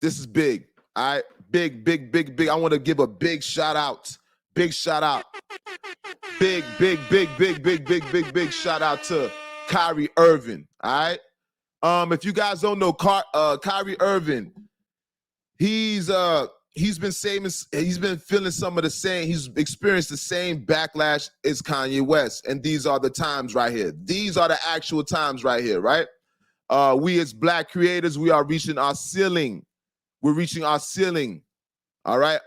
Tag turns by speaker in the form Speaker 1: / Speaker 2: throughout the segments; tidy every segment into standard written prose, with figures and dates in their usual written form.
Speaker 1: This is big. All right. Big, big, big, big. I want to give a big shout out. Big shout out. Big, big, big, big, big, big, big, big shout out to Kyrie Irving. All right. If you guys don't know, Kyrie Irving, he's been feeling some of the same, he's experienced the same backlash as Kanye West. And these are the times right here. These are the actual times right here, right? We as Black creators, we are reaching our ceiling. We're reaching our ceiling. All right.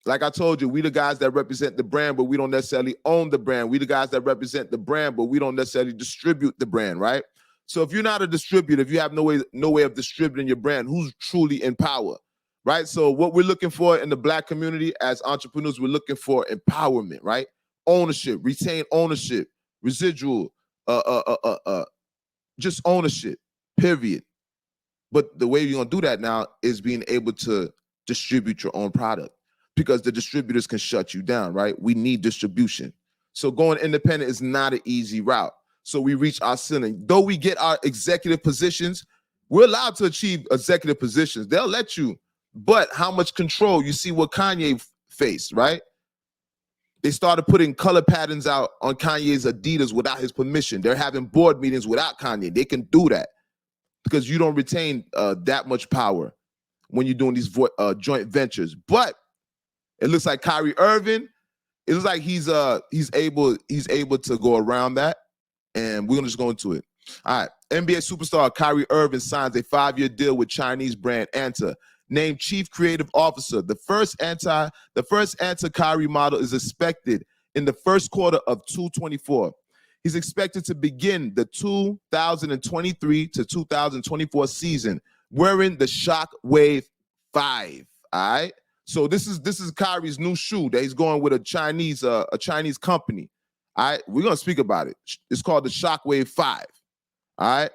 Speaker 1: Like I told you, we the guys that represent the brand, but we don't necessarily own the brand. We the guys that represent the brand, but we don't necessarily distribute the brand, right? So if you're not a distributor, if you have no way of distributing your brand, who's truly in power, right? So what we're looking for in the Black community as entrepreneurs, we're looking for empowerment, right? Ownership, retain ownership, residual, just ownership, period. But the way you're gonna do that now is being able to distribute your own product, because the distributors can shut you down, right? We need distribution. So going independent is not an easy route. So we reach our ceiling. Though we get our executive positions, we're allowed to achieve executive positions. They'll let you, but how much control? You see what Kanye faced, right? They started putting color patterns out on Kanye's Adidas without his permission. They're having board meetings without Kanye. They can do that because you don't retain that much power when you're doing these joint ventures. But it looks like Kyrie Irving, it looks like he's able to go around that, and we're gonna just go into it. All right, NBA superstar Kyrie Irving signs a 5-year deal with Chinese brand ANTA, named Chief Creative Officer. The first ANTA Kyrie model is expected in the first quarter of 2024. He's expected to begin the 2023 to 2024 season wearing the Shockwave 5. All right. So this is Kyrie's new shoe that he's going with a Chinese company. All right, we're gonna speak about it. It's called the Shockwave 5. All right.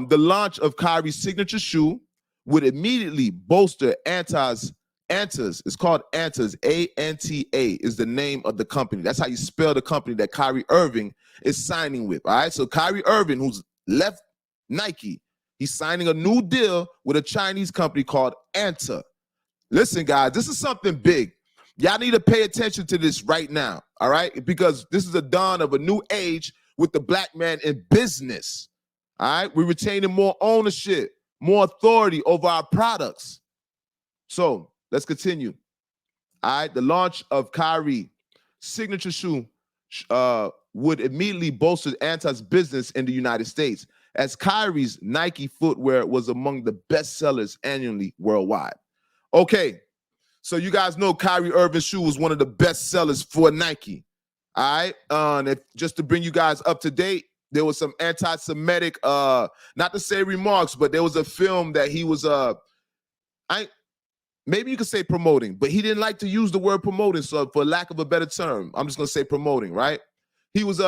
Speaker 1: The launch of Kyrie's signature shoe would immediately bolster ANTA's. It's called ANTA's. ANTA is the name of the company. That's how you spell the company that Kyrie Irving is signing with. All right. So Kyrie Irving, who's left Nike, he's signing a new deal with a Chinese company called ANTA. Listen, guys, this is something big. Y'all need to pay attention to this right now, all right? Because this is the dawn of a new age with the Black man in business, all right? We're retaining more ownership, more authority over our products. So let's continue, all right? The launch of Kyrie's signature shoe would immediately bolster ANTA's business in the United States, as Kyrie's Nike footwear was among the best sellers annually worldwide. Okay, so you guys know Kyrie Irving's shoe was one of the best sellers for Nike. All right, and just to bring you guys up to date, there was some anti-Semitic, not to say remarks, but there was a film that he was, maybe you could say promoting, but he didn't like to use the word promoting. So for lack of a better term, I'm just gonna say promoting, right? He was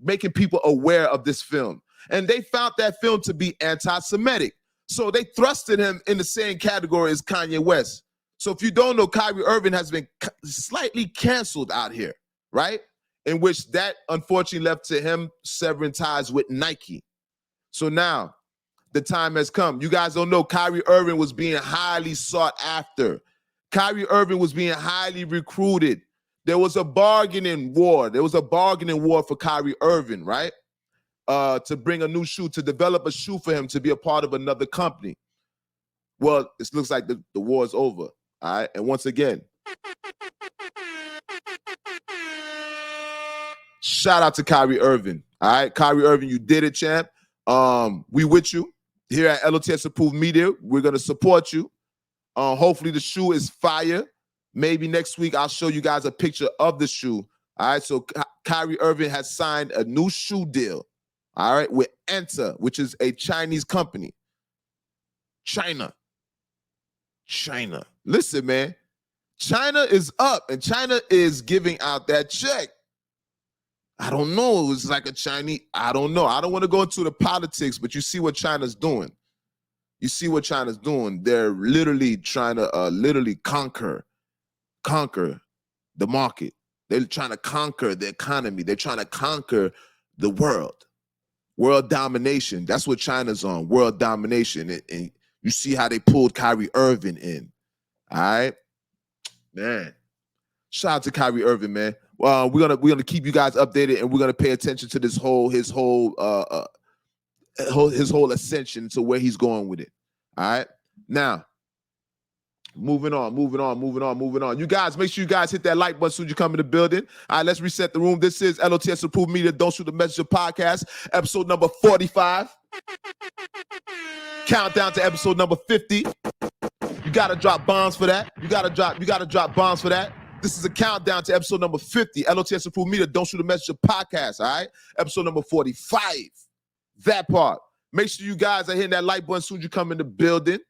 Speaker 1: making people aware of this film, and they found that film to be anti-Semitic. So they thrusted him in the same category as Kanye West. So if you don't know, Kyrie Irving has been slightly canceled out here, right? In which that unfortunately left to him severing ties with Nike. So now the time has come. You guys don't know, Kyrie Irving was being highly sought after. Kyrie Irving was being highly recruited. There was a bargaining war. There was a bargaining war for Kyrie Irving, right? To bring a new shoe, to develop a shoe for him to be a part of another company. Well, it looks like the war is over. All right. And once again, shout out to Kyrie Irving. All right. Kyrie Irving, you did it, champ. We with you here at L.O.T.S Approved Media. We're going to support you. Hopefully the shoe is fire. Maybe next week I'll show you guys a picture of the shoe. All right. So Kyrie Irving has signed a new shoe deal. All right, with ANTA, which is a Chinese company. China. Listen, man, China is up, and China is giving out that check. I don't know. It's like a Chinese, I don't know. I don't want to go into the politics, but you see what China's doing. You see what China's doing. They're literally trying to conquer the market. They're trying to conquer the economy. They're trying to conquer the world. World domination. That's what China's on. World domination. And You see how they pulled Kyrie Irving in. All right, man. Shout out to Kyrie Irving, man. We're gonna keep you guys updated, and we're gonna pay attention to this his whole ascension to where he's going with it. All right, now moving on. You guys, make sure you guys hit that like button as soon as you come in the building. All right, let's reset the room. This is L.O.T.S Approved Media. Don't Shoot the Messenger podcast, episode number 45. Countdown to episode number 50. You gotta drop bombs for that. You gotta drop bombs for that. This is a countdown to episode number 50. L.O.T.S Approved Media. Don't Shoot the Messenger podcast. All right, episode number 45. That part. Make sure you guys are hitting that like button as soon as you come in the building.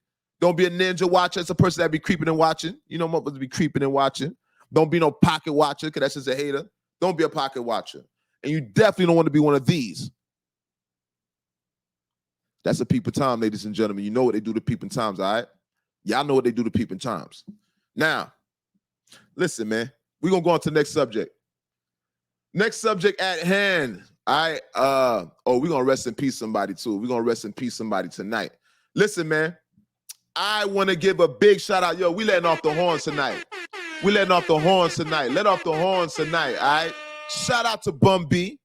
Speaker 1: Don't be a ninja watcher. It's a person that be creeping and watching. You know, motherfuckers be creeping and watching. Don't be no pocket watcher, because that's just a hater. Don't be a pocket watcher. And you definitely don't want to be one of these. That's a peeping time, ladies and gentlemen. You know what they do to peeping times, all right? Y'all know what they do to peeping times. Now, listen, man. We're going to go on to the next subject. Next subject at hand. All right. We're going to rest in peace somebody, too. We're going to rest in peace somebody tonight. Listen, man. I want to give a big shout out. Yo, we letting off the horns tonight. Let off the horns tonight, all right? Shout out to Bum B.